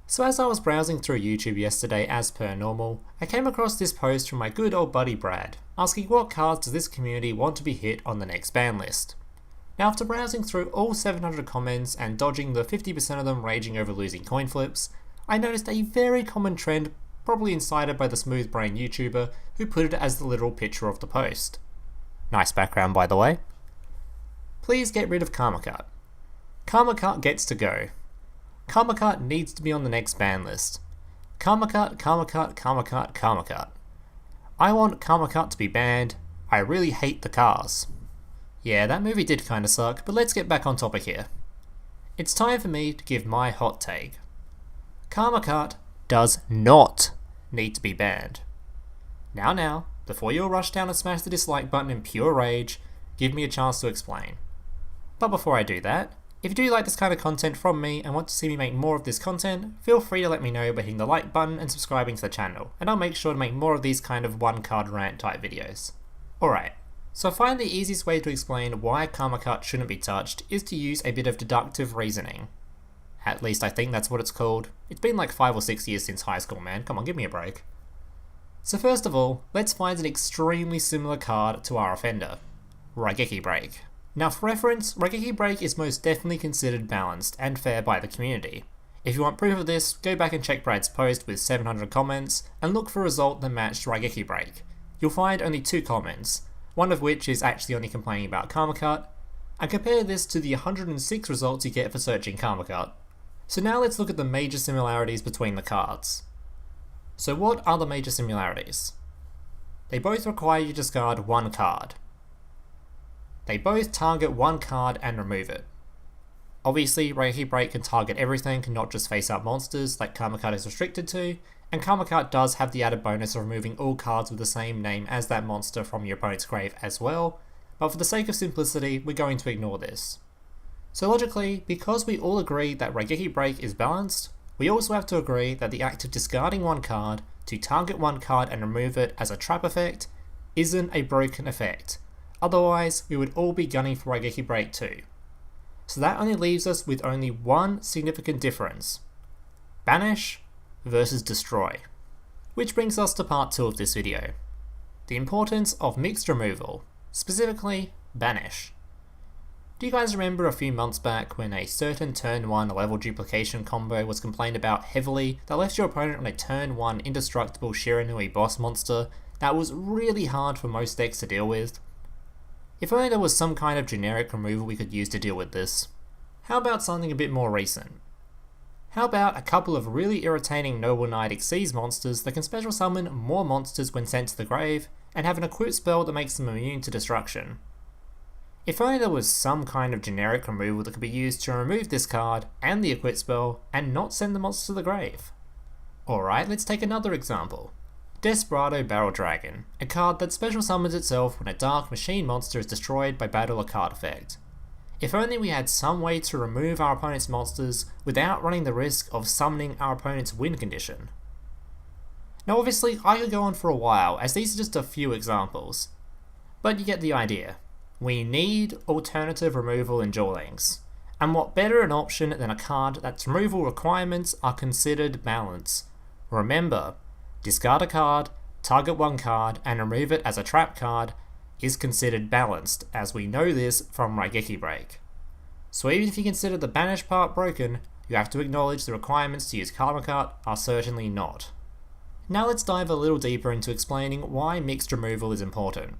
So as I was browsing through YouTube yesterday as per normal, I came across this post from my good old buddy Brad, asking what cards does this community want to be hit on the next ban list. Now after browsing through all 700 comments and dodging the 50% of them raging over losing coin flips, I noticed a very common trend, probably incited by the smooth brain YouTuber who put it as the literal picture of the post. Nice background by the way. Please get rid of Karma Cut. Karma Cut gets to go. Karma Cut needs to be on the next ban list. Karma Cut, Karma Cut, Karma Cut, Karma Cut. I want Karma Cut to be banned. I really hate the cars. Yeah, that movie did kinda suck, but let's get back on topic here. It's time for me to give my hot take. Karma Cut does not need to be banned. Now, before you rush down and smash the dislike button in pure rage, give me a chance to explain. But before I do that, if you do like this kind of content from me and want to see me make more of this content, feel free to let me know by hitting the like button and subscribing to the channel, and I'll make sure to make more of these kind of one card rant type videos. Alright, so I find the easiest way to explain why Karma Cut shouldn't be touched is to use a bit of deductive reasoning. At least I think that's what it's called. It's been like 5 or 6 years since high school, man, come on, give me a break. So first of all, let's find an extremely similar card to our offender, Raigeki Break. Now for reference, Raigeki Break is most definitely considered balanced and fair by the community. If you want proof of this, go back and check Brad's post with 700 comments and look for a result that matched Raigeki Break. You'll find only 2 comments, one of which is actually only complaining about Karma Cut, and compare this to the 106 results you get for searching Karma Cut. So now let's look at the major similarities between the cards. So what are the major similarities? They both require you to discard one card. They both target one card and remove it. Obviously, Raigeki Break can target everything, not just face-up monsters like Karma Cut is restricted to, and Karma Cut does have the added bonus of removing all cards with the same name as that monster from your opponent's grave as well, but for the sake of simplicity, we're going to ignore this. So logically, because we all agree that Raigeki Break is balanced, we also have to agree that the act of discarding one card to target one card and remove it as a trap effect isn't a broken effect. Otherwise, we would all be gunning for Raigeki Break too. So that only leaves us with only one significant difference. Banish versus destroy. Which brings us to part 2 of this video. The importance of mixed removal, specifically banish. Do you guys remember a few months back when a certain turn 1 level duplication combo was complained about heavily that left your opponent on a turn 1 indestructible Shiranui boss monster that was really hard for most decks to deal with? If only there was some kind of generic removal we could use to deal with this. How about something a bit more recent? How about a couple of really irritating Noble Knight Xyz monsters that can special summon more monsters when sent to the grave, and have an equip spell that makes them immune to destruction? If only there was some kind of generic removal that could be used to remove this card and the equip spell and not send the monster to the grave. Alright, let's take another example. Desperado Barrel Dragon, a card that special summons itself when a dark machine monster is destroyed by battle or card effect. If only we had some way to remove our opponent's monsters without running the risk of summoning our opponent's win condition. Now obviously I could go on for a while as these are just a few examples, but you get the idea. We need alternative removal in Duel Links, and what better an option than a card that's removal requirements are considered balanced. Remember, discard a card, target one card, and remove it as a trap card is considered balanced, as we know this from Raigeki Break. So even if you consider the banish part broken, you have to acknowledge the requirements to use Karma Cut are certainly not. Now let's dive a little deeper into explaining why mixed removal is important.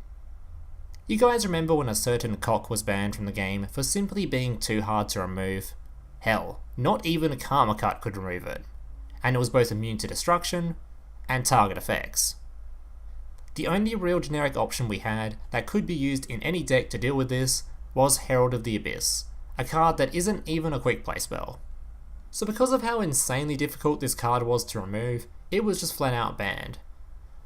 You guys remember when a certain cock was banned from the game for simply being too hard to remove? Hell, not even Karma Cut could remove it, and it was both immune to destruction and target effects. The only real generic option we had that could be used in any deck to deal with this was Herald of the Abyss, a card that isn't even a quick play spell. So because of how insanely difficult this card was to remove, it was just flat out banned.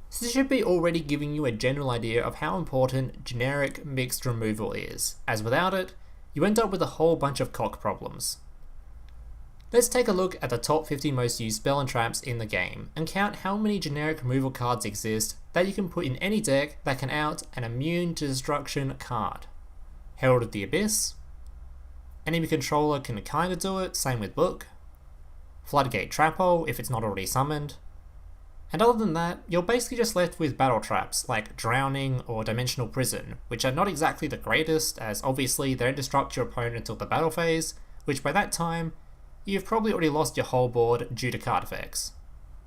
So this should be already giving you a general idea of how important generic mixed removal is, as without it, you end up with a whole bunch of cock problems. Let's take a look at the top 50 most used spell and traps in the game, and count how many generic removal cards exist that you can put in any deck that can out an immune to destruction card. Herald of the Abyss. Enemy controller can kinda do it, same with Book. Floodgate Trap Hole if it's not already summoned. And other than that, you're basically just left with battle traps like Drowning or Dimensional Prison, which are not exactly the greatest, as obviously they don't disrupt your opponent until the battle phase, which by that time, you've probably already lost your whole board due to card effects.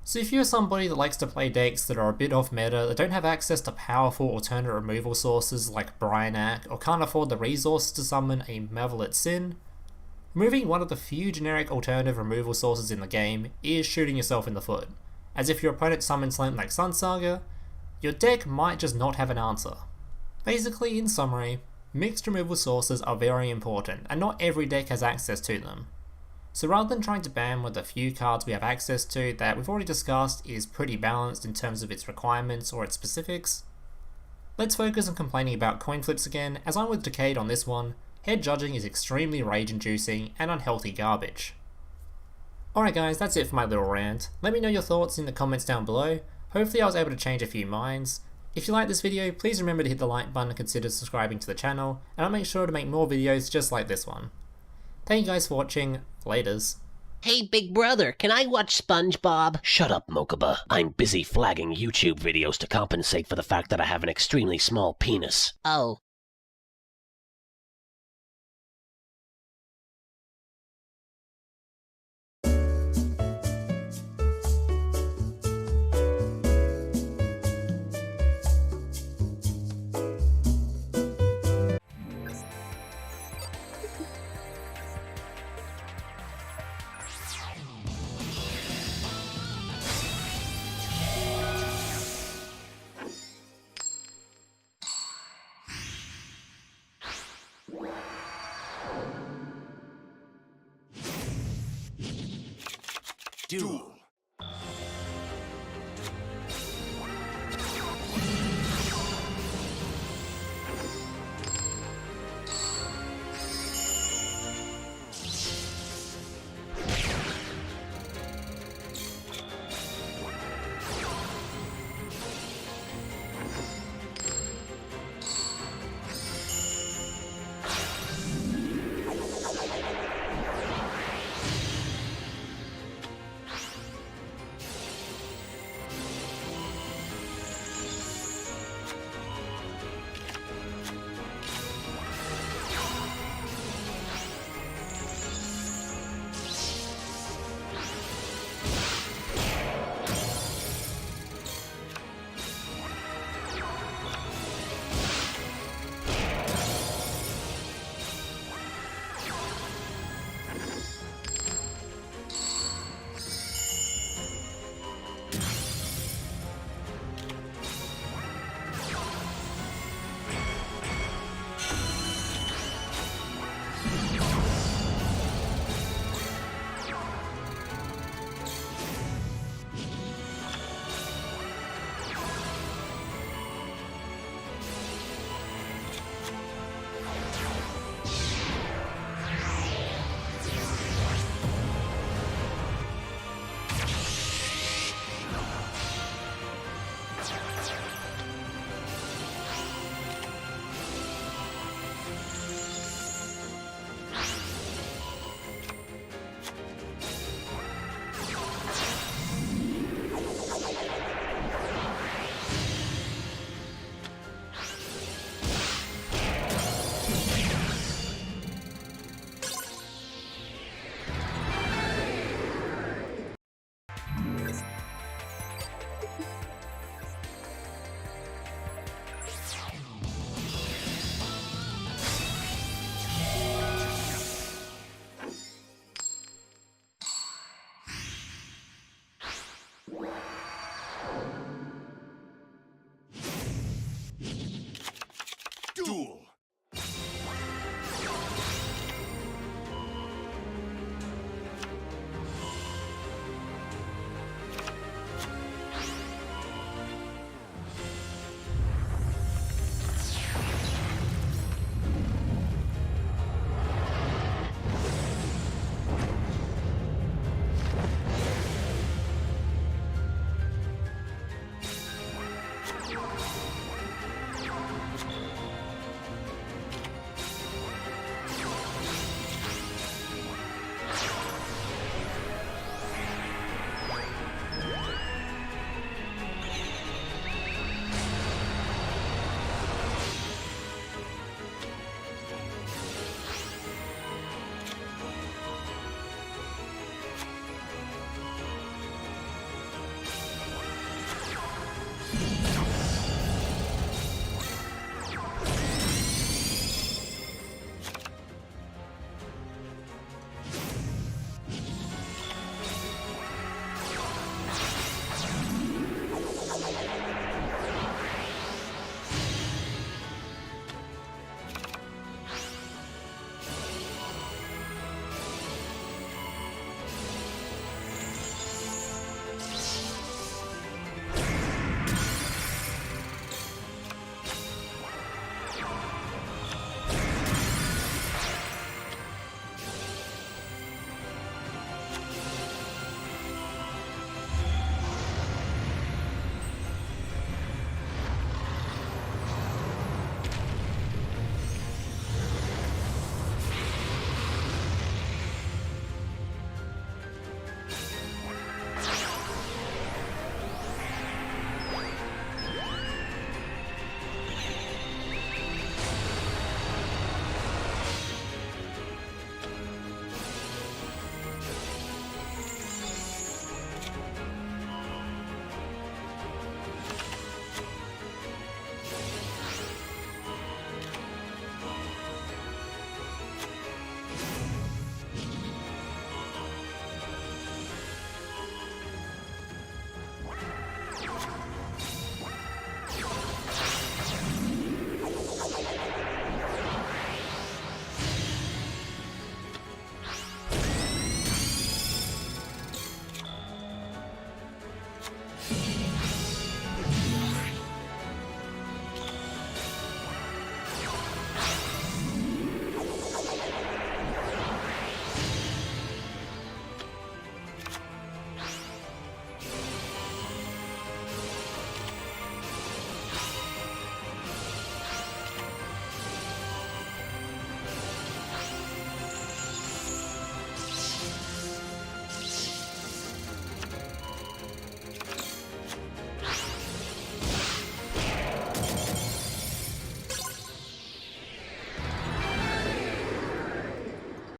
So if you're somebody that likes to play decks that are a bit off meta, that don't have access to powerful alternate removal sources like Bryanak, or can't afford the resources to summon a Malevolent Sin, removing one of the few generic alternative removal sources in the game is shooting yourself in the foot, as if your opponent summons something like Sun Saga, your deck might just not have an answer. Basically, in summary, mixed removal sources are very important, and not every deck has access to them. So rather than trying to ban with the few cards we have access to that we've already discussed is pretty balanced in terms of its requirements or its specifics, let's focus on complaining about coin flips again, as I'm with Decade on this one. Head judging is extremely rage-inducing and unhealthy garbage. Alright guys, that's it for my little rant. Let me know your thoughts in the comments down below. Hopefully I was able to change a few minds. If you like this video, please remember to hit the like button and consider subscribing to the channel, and I'll make sure to make more videos just like this one. Thank you guys for watching. Laters. Hey, big brother, can I watch SpongeBob? Shut up, Mokuba. I'm busy flagging YouTube videos to compensate for the fact that I have an extremely small penis. Oh. Duel